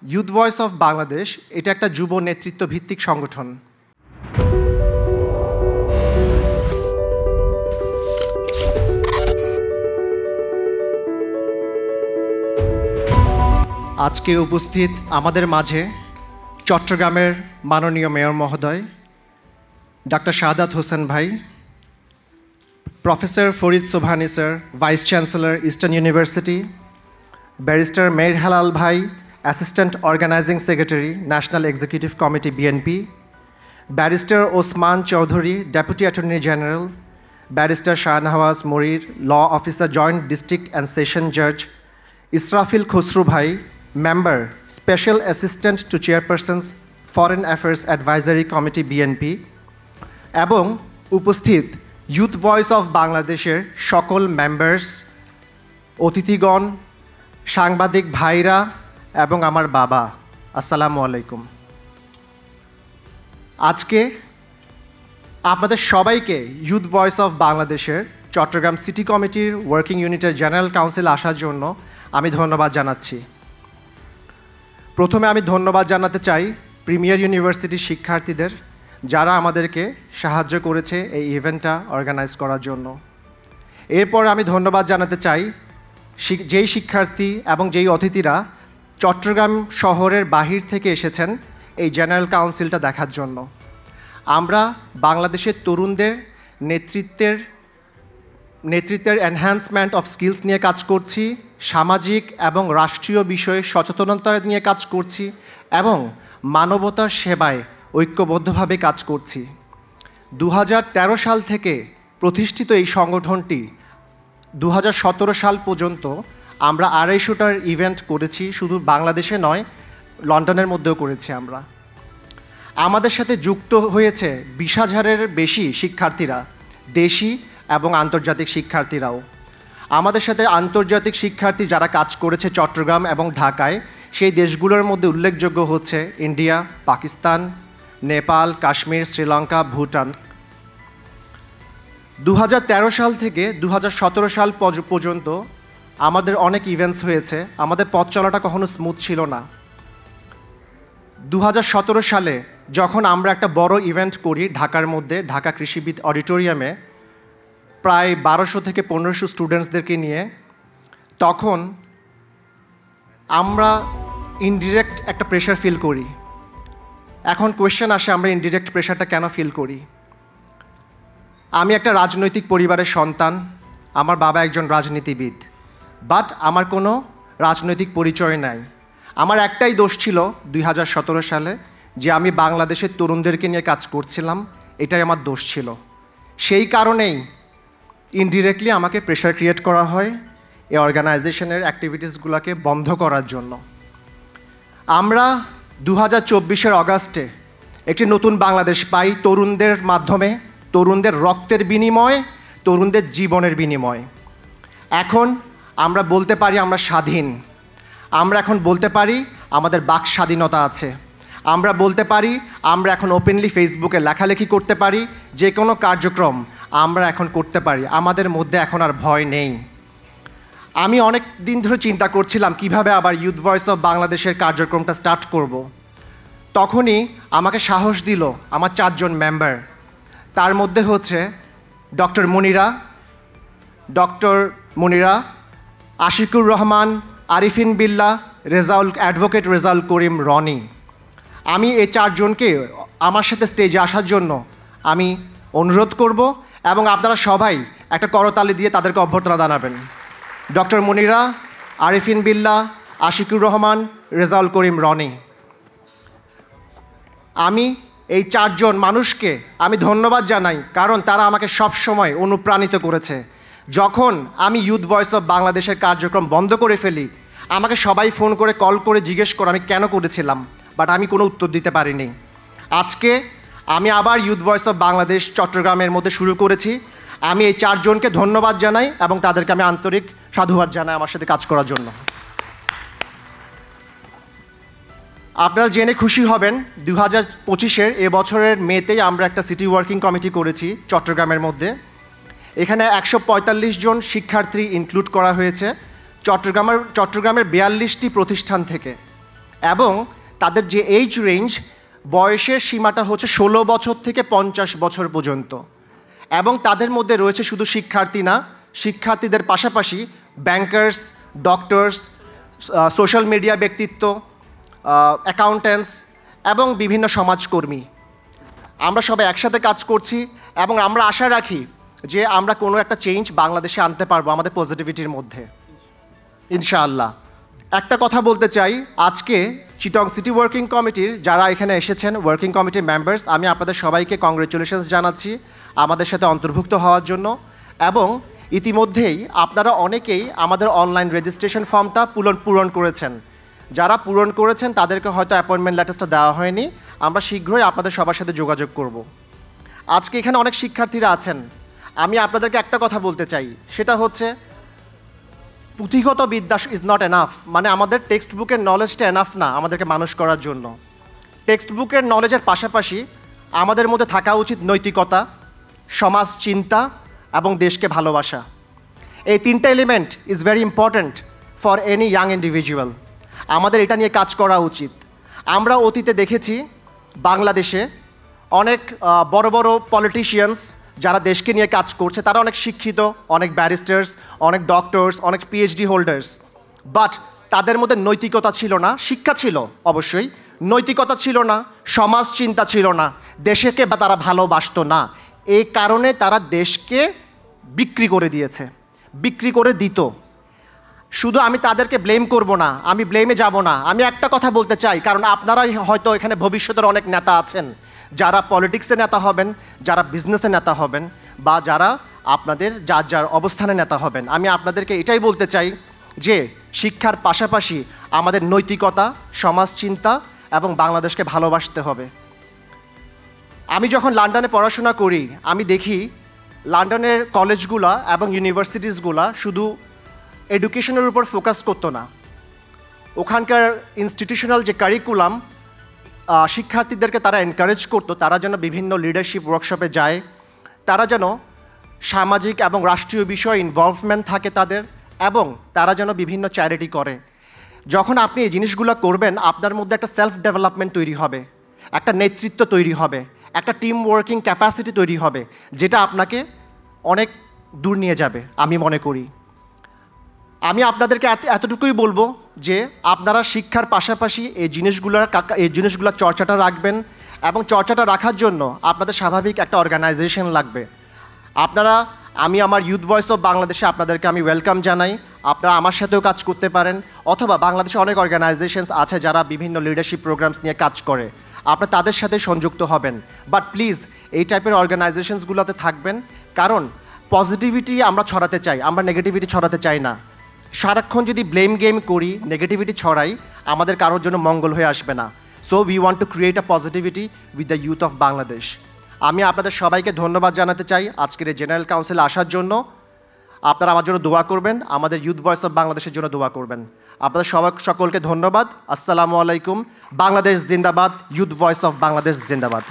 Youth voice of Bangladesh এটা একটা যুব নেতৃত্ব ভিত্তিক সংগঠন। আজকে উপস্থিত আমাদের মাঝে চট্টগ্রামের মাননীয় মেয়র মহোদয় ডক্টর শাহাদাত হোসেন ভাই, professor Farid Sobhani sir, vice chancellor eastern university, barrister Meher Helal ভাই, assistant organising secretary national executive committee BNP, barrister Osman Chowdhury, deputy attorney general, barrister Shahnawaz Morir, law officer joint district and session জাজ, ইসরাফিল খসরু ভাই, member special assistant to chairpersons foreign affairs advisory committee BNP, এবং উপস্থিত youth voice of বাংলাদেশের সকল members, অতিথিগণ, সাংবাদিক ভাইরা এবং আমার বাবা, আসসালামু আলাইকুম। আজকে আপনাদের সবাইকে ইউথ ভয়েস অফ বাংলাদেশের চট্টগ্রাম সিটি কমিটির ওয়ার্কিং ইউনিটের জেনারেল কাউন্সিল আসার জন্য আমি ধন্যবাদ জানাচ্ছি। প্রথমে আমি ধন্যবাদ জানাতে চাই প্রিমিয়ার ইউনিভার্সিটির শিক্ষার্থীদের, যারা আমাদেরকে সাহায্য করেছে এই ইভেন্টটা অর্গানাইজ করার জন্য। এরপর আমি ধন্যবাদ জানাতে চাই যেই শিক্ষার্থী এবং যেই অতিথিরা চট্টগ্রাম শহরের বাহির থেকে এসেছেন এই জেনারেল কাউন্সিলটা দেখার জন্য। আমরা বাংলাদেশের তরুণদের নেতৃত্বের এনহ্যান্সমেন্ট অফ স্কিলস নিয়ে কাজ করছি, সামাজিক এবং রাষ্ট্রীয় বিষয়ে সচেতনতা নিয়ে কাজ করছি এবং মানবতার সেবায় ঐক্যবদ্ধভাবে কাজ করছি। 2013 সাল থেকে প্রতিষ্ঠিত এই সংগঠনটি 2017 সাল পর্যন্ত আমরা 250টার ইভেন্ট করেছি, শুধু বাংলাদেশে নয়, লন্ডনের মধ্যেও করেছি আমরা। আমাদের সাথে যুক্ত হয়েছে 20,000-এর বেশি শিক্ষার্থীরা, দেশি এবং আন্তর্জাতিক শিক্ষার্থীরাও। আমাদের সাথে আন্তর্জাতিক শিক্ষার্থী যারা কাজ করেছে চট্টগ্রাম এবং ঢাকায়, সেই দেশগুলোর মধ্যে উল্লেখযোগ্য হচ্ছে ইন্ডিয়া, পাকিস্তান, নেপাল, কাশ্মীর, শ্রীলঙ্কা, ভুটান। 2013 সাল থেকে 2017 সাল পর্যন্ত আমাদের অনেক ইভেন্টস হয়েছে। আমাদের পথ চলাটা কখনো স্মুথ ছিল না। 2017 সালে যখন আমরা একটা বড় ইভেন্ট করি ঢাকার মধ্যে, ঢাকা কৃষিবিদ অডিটোরিয়ামে, প্রায় 1200 থেকে 1500 স্টুডেন্টসদেরকে নিয়ে, তখন আমরা ইনডিরেক্ট একটা প্রেশার ফিল করি। এখন কোয়েশ্চেন আসে, আমরা ইনডিরেক্ট প্রেশারটা কেন ফিল করি? আমি একটা রাজনৈতিক পরিবারের সন্তান, আমার বাবা একজন রাজনীতিবিদ, বাট আমার কোনো রাজনৈতিক পরিচয় নাই। আমার একটাই দোষ ছিল 2017 সালে, যে আমি বাংলাদেশের তরুণদেরকে নিয়ে কাজ করছিলাম, এটাই আমার দোষ ছিল। সেই কারণেই ইনডিরেক্টলি আমাকে প্রেশার ক্রিয়েট করা হয় এই অর্গানাইজেশনের অ্যাক্টিভিটিসগুলোকে বন্ধ করার জন্য। আমরা 2024-এর অগাস্টে একটি নতুন বাংলাদেশ পাই তরুণদের মাধ্যমে, তরুণদের রক্তের বিনিময়, তরুণদের জীবনের বিনিময়। এখন আমরা বলতে পারি আমরা স্বাধীন। আমরা এখন বলতে পারি আমাদের বাক স্বাধীনতা আছে। আমরা বলতে পারি আমরা এখন ওপেনলি ফেসবুকে লেখালেখি করতে পারি, যে কোনো কার্যক্রম আমরা এখন করতে পারি। আমাদের মধ্যে এখন আর ভয় নেই। আমি অনেক দিন ধরে চিন্তা করছিলাম কিভাবে আবার ইউথ ভয়েস অফ বাংলাদেশের কার্যক্রমটা স্টার্ট করব। তখনই আমাকে সাহস দিল আমার 4 জন মেম্বার। তার মধ্যে হচ্ছে ডক্টর মুনিরা, আশিকুর রহমান, আরিফিন বিল্লাহ, অ্যাডভোকেট রেজাউল করিম রনি। আমি এই 4 জনকে আমার সাথে স্টেজে আসার জন্য আমি অনুরোধ করব এবং আপনারা সবাই একটা করতালি দিয়ে তাদেরকে অভ্যর্থনা জানাবেন। ডক্টর মুনিরা, আরিফিন বিল্লাহ, আশিকুর রহমান, রেজাউল করিম রনি। আমি এই 4 জন মানুষকে আমি ধন্যবাদ জানাই, কারণ তারা আমাকে সব সময় অনুপ্রাণিত করেছে। যখন আমি ইউথ ভয়েস অফ বাংলাদেশের কার্যক্রম বন্ধ করে ফেলি, আমাকে সবাই ফোন করে কল করে জিজ্ঞেস করে আমি কেন করেছিলাম, বাট আমি কোনো উত্তর দিতে পারিনি। আজকে আমি আবার ইউথ ভয়েস অফ বাংলাদেশ চট্টগ্রামের মধ্যে শুরু করেছি। আমি এই 4 জনকে ধন্যবাদ জানাই এবং তাদেরকে আমি আন্তরিক সাধুবাদ জানাই আমার সাথে কাজ করার জন্য। আপনারা জেনে খুশি হবেন 2025-এর এবছরের মেতেই আমরা একটা সিটি ওয়ার্কিং কমিটি করেছি চট্টগ্রামের মধ্যে। এখানে 145 জন শিক্ষার্থী ইনক্লুড করা হয়েছে চট্টগ্রামের 42টি প্রতিষ্ঠান থেকে। এবং তাদের যে এইজ রেঞ্জ, বয়সের সীমাটা হচ্ছে 16 বছর থেকে 50 বছর পর্যন্ত। এবং তাদের মধ্যে রয়েছে শুধু শিক্ষার্থী না, শিক্ষার্থীদের পাশাপাশি ব্যাংকার্স, ডক্টরস, সোশ্যাল মিডিয়া ব্যক্তিত্ব, অ্যাকাউন্ট্যান্টস এবং বিভিন্ন সমাজকর্মী। আমরা সবাই একসাথে কাজ করছি এবং আমরা আশা রাখি যে আমরা কোনো একটা চেঞ্জ বাংলাদেশে আনতে পারবো আমাদের পজিটিভিটির মধ্যে, ইনশাআল্লাহ। একটা কথা বলতে চাই, আজকে চিটং সিটি ওয়ার্কিং কমিটির যারা এখানে এসেছেন, ওয়ার্কিং কমিটির মেম্বার্স, আমি আপনাদের সবাইকে কংগ্রেচুলেশনস জানাচ্ছি আমাদের সাথে অন্তর্ভুক্ত হওয়ার জন্য। এবং ইতিমধ্যেই আপনারা অনেকেই আমাদের অনলাইন রেজিস্ট্রেশন ফর্মটা পূরণ করেছেন। যারা পূরণ করেছেন তাদেরকে হয়তো অ্যাপয়েন্টমেন্ট লেটারটা দেওয়া হয়নি, আমরা শীঘ্রই আপনাদের সবার সাথে যোগাযোগ করব। আজকে এখানে অনেক শিক্ষার্থীরা আছেন, আমি আপনাদেরকে একটা কথা বলতে চাই, সেটা হচ্ছে পুঁথিগত বিদ্যা ইজ নট এনাফ, মানে আমাদের টেক্সট বুকের নলেজটা এনাফ না আমাদেরকে মানুষ করার জন্য। টেক্সট বুকের নলেজের পাশাপাশি আমাদের মধ্যে থাকা উচিত নৈতিকতা, সমাজ চিন্তা এবং দেশকে ভালোবাসা। এই তিনটা element is very important for any young individual. আমাদের এটা নিয়ে কাজ করা উচিত। আমরা অতীতে দেখেছি বাংলাদেশে অনেক বড় বড় পলিটিশিয়ানস যারা দেশকে নিয়ে কাজ করছে, তারা অনেক শিক্ষিত, অনেক ব্যারিস্টার্স, অনেক ডক্টরস, অনেক পিএইচডি হোল্ডার্স, বাট তাদের মধ্যে নৈতিকতা ছিল না। শিক্ষা ছিল অবশ্যই, নৈতিকতা ছিল না, সমাজ চিন্তা ছিল না, দেশকে বা তারা ভালোবাসতো না। এই কারণে তারা দেশকে বিক্রি করে দিয়েছে, বিক্রি করে দিত। শুধু আমি তাদেরকে ব্লেম করব না, আমি ব্লেমে যাব না। আমি একটা কথা বলতে চাই, কারণ আপনারাই হয়তো এখানে ভবিষ্যতের অনেক নেতা আছেন, যারা পলিটিক্সের নেতা হবেন, যারা বিজনেসের নেতা হবেন, বা যারা আপনাদের যার যার অবস্থানে নেতা হবেন। আমি আপনাদেরকে এটাই বলতে চাই যে শিক্ষার পাশাপাশি আমাদের নৈতিকতা, সমাজ চিন্তা এবং বাংলাদেশকে ভালোবাসতে হবে। আমি যখন লন্ডনে পড়াশোনা করি, আমি দেখি লন্ডনের কলেজগুলা এবং ইউনিভার্সিটিসগুলা শুধু এডুকেশনের উপর ফোকাস করতো না। ওখানকার ইনস্টিটিউশনাল যে কারিকুলাম, শিক্ষার্থীদেরকে তারা এনকারেজ করতো তারা যেন বিভিন্ন লিডারশিপ ওয়ার্কশপে যায়, তারা যেন সামাজিক এবং রাষ্ট্রীয় বিষয়ে ইনভলভমেন্ট থাকে তাদের, এবং তারা যেন বিভিন্ন চ্যারিটি করে। যখন আপনি এই জিনিসগুলো করবেন, আপনার মধ্যে একটা সেলফ ডেভেলপমেন্ট তৈরি হবে, একটা নেতৃত্ব তৈরি হবে, একটা টিম ওয়ার্কিং ক্যাপাসিটি তৈরি হবে, যেটা আপনাকে অনেক দূর নিয়ে যাবে আমি মনে করি। আমি আপনাদেরকে এতটুকুই বলবো যে আপনারা শিক্ষার পাশাপাশি এই জিনিসগুলোর চর্চাটা রাখবেন, এবং চর্চাটা রাখার জন্য আপনাদের স্বাভাবিক একটা অর্গানাইজেশন লাগবে। আমি আমার ইউথ ভয়েস অফ বাংলাদেশে আপনাদেরকে আমি ওয়েলকাম জানাই। আপনারা আমার সাথেও কাজ করতে পারেন, অথবা বাংলাদেশে অনেক অর্গানাইজেশনস আছে যারা বিভিন্ন লিডারশিপ প্রোগ্রামস নিয়ে কাজ করে, আপনারা তাদের সাথে সংযুক্ত হবেন। বাট প্লিজ এই টাইপের অর্গানাইজেশনসগুলোতে থাকবেন, কারণ পজিটিভিটি আমরা ছড়াতে চাই, আমরা নেগেটিভিটি ছড়াতে চাই না। সারাক্ষণ যদি ব্লেম গেম করি, নেগেটিভিটি ছড়াই, আমাদের কারোর জন্য মঙ্গল হয়ে আসবে না। So we want to create a positivity with the youth of Bangladesh. আমি আপনাদের সবাইকে ধন্যবাদ জানাতে চাই আজকের এই জেনারেল কাউন্সিলে আসার জন্য। আপনারা আমার জন্য দোয়া করবেন, আমাদের ইউথ ভয়েস অফ বাংলাদেশের জন্য দোয়া করবেন। আপনাদের সকলকে ধন্যবাদ। আসসালামু আলাইকুম। বাংলাদেশ জিন্দাবাদ, ইউথ ভয়েস অফ বাংলাদেশ জিন্দাবাদ।